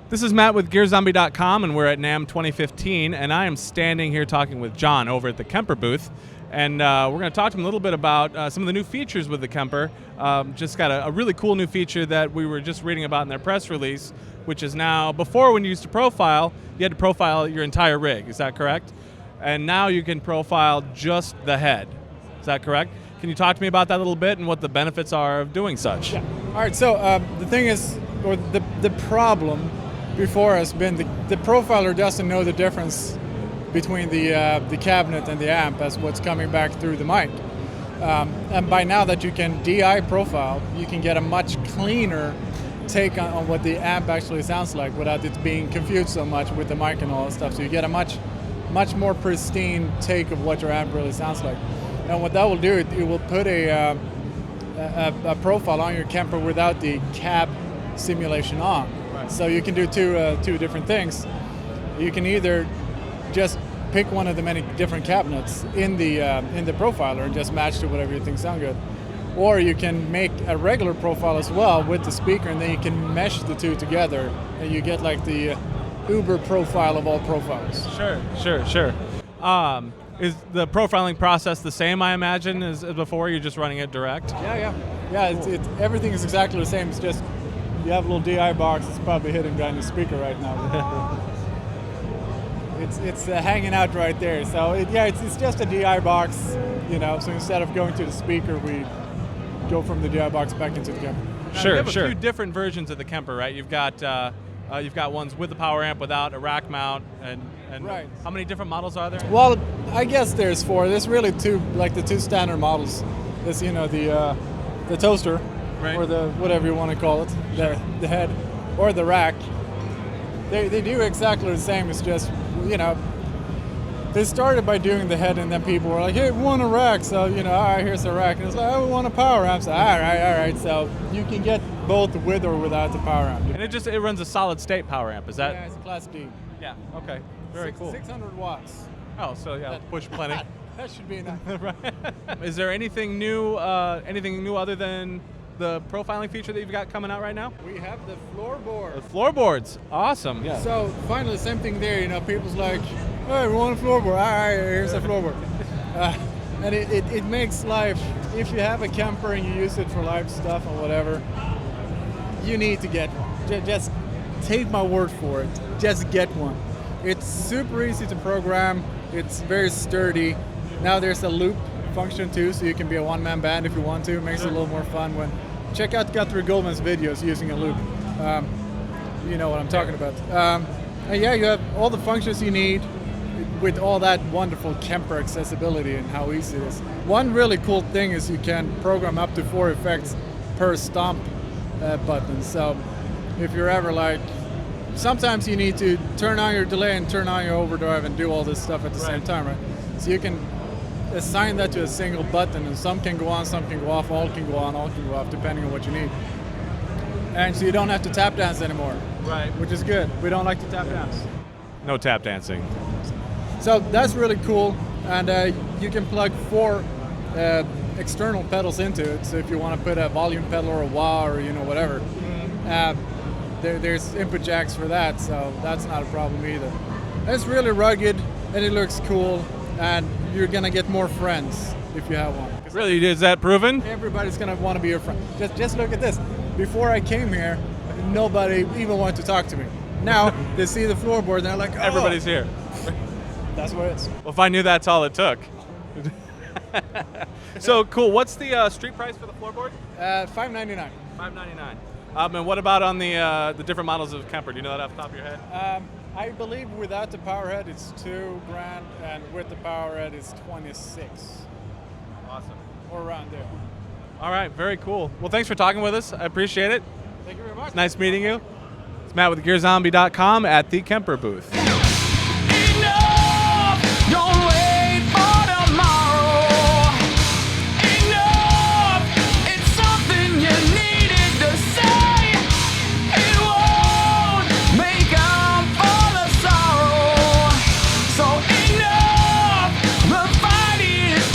This is Matt with GearZombie.com, and we're at Namm 2015, and I am standing here talking with John over at the Kemper booth, and we're going to talk to him a little bit about some of the new features with the Kemper. Just got a really cool new feature that we were just reading about in their press release, which is now, before when you used to profile, you had to profile your entire rig, is that correct? And now you can profile just the head, is that correct? Can you talk to me about that a little bit and what the benefits are of doing such? Yeah. All right, so the thing is, or the problem before has been the profiler doesn't know the difference between the cabinet and the amp as what's coming back through the mic. And by now that you can DI profile, you can get a much cleaner take on what the amp actually sounds like without it being confused so much with the mic and all that stuff. So you get a much more pristine take of what your amp really sounds like. And what that will do, it will put a profile on your Kemper without the cab simulation on. Right. So you can do two different things. You can either just pick one of the many different cabinets in the profiler and just match to whatever you think sound good, or you can make a regular profile as well with the speaker, and then you can mesh the two together, and you get like the Uber profile of all profiles. Sure. Is the profiling process the same, I imagine, as before? You're just running it direct? Yeah. Cool. Everything is exactly the same. It's just you have a little DI box. It's probably hidden behind the speaker right now. It's hanging out right there. So it's just a DI box, So instead of going to the speaker, we go from the DI box back into the Kemper. Sure. You have a few different versions of the Kemper, right? You've got ones with the power amp, without a rack mount, and right. How many different models are there? Well, I guess there's four. There's really two, like the two standard models. There's the toaster, right, or the whatever you want to call it, the head, or the rack. They do exactly the same. It's just they started by doing the head, and then people were like, "Hey, we want a rack." So all right, here's a rack, and it's like, "Oh, we want a power amp." So all right. So you can get both with or without the power amp. And it runs a solid state power amp. Is that? Yeah, it's a Class D. Yeah. Okay. Very cool. 600 watts. Oh, so yeah, push plenty. That should be enough. Right. Is there anything new other than the profiling feature that you've got coming out right now? We have the floorboard. The floorboards, awesome. Yeah. So finally, same thing there. People's like, "Hey, we want a floorboard." All right, here's a floorboard. And it makes life. If you have a Kemper and you use it for live stuff or whatever, you need to get one. Just take my word for it. Just get one. It's super easy to program. It's very sturdy. Now there's a loop function too, so you can be a one-man band if you want to. It makes it a little more fun. Check out Guthrie Goldman's videos using a loop. You know what I'm talking about. And yeah, you have all the functions you need with all that wonderful Kemper accessibility and how easy it is. One really cool thing is you can program up to 4 effects per stomp button. So if you're ever like, sometimes you need to turn on your delay and turn on your overdrive and do all this stuff at the same time, right? So you can assign that to a single button, and some can go on, some can go off, all can go on, all can go off, depending on what you need. And so you don't have to tap dance anymore, right? Which is good. We don't like to tap dance. No tap dancing. So that's really cool, and you can plug 4 external pedals into it. So if you want to put a volume pedal or a wah or whatever, there's input jacks for that, so that's not a problem either. It's really rugged, and it looks cool, and you're gonna get more friends if you have one. Really, is that proven? Everybody's gonna want to be your friend. Just look at this. Before I came here, nobody even wanted to talk to me. Now they see the floorboard, and they're like, "Oh, everybody's here." That's what it is. Well, if I knew that's all it took. So cool. What's the street price for the floorboard? $599. $599. And what about on the different models of Kemper? Do you know that off the top of your head? I believe without the power head it's $2,000, and with the power head it's $26,000. Awesome. Or around there. All right, very cool. Well, thanks for talking with us. I appreciate it. Thank you very much. It's nice meeting you. It's Matt with GearZombie.com at the Kemper booth.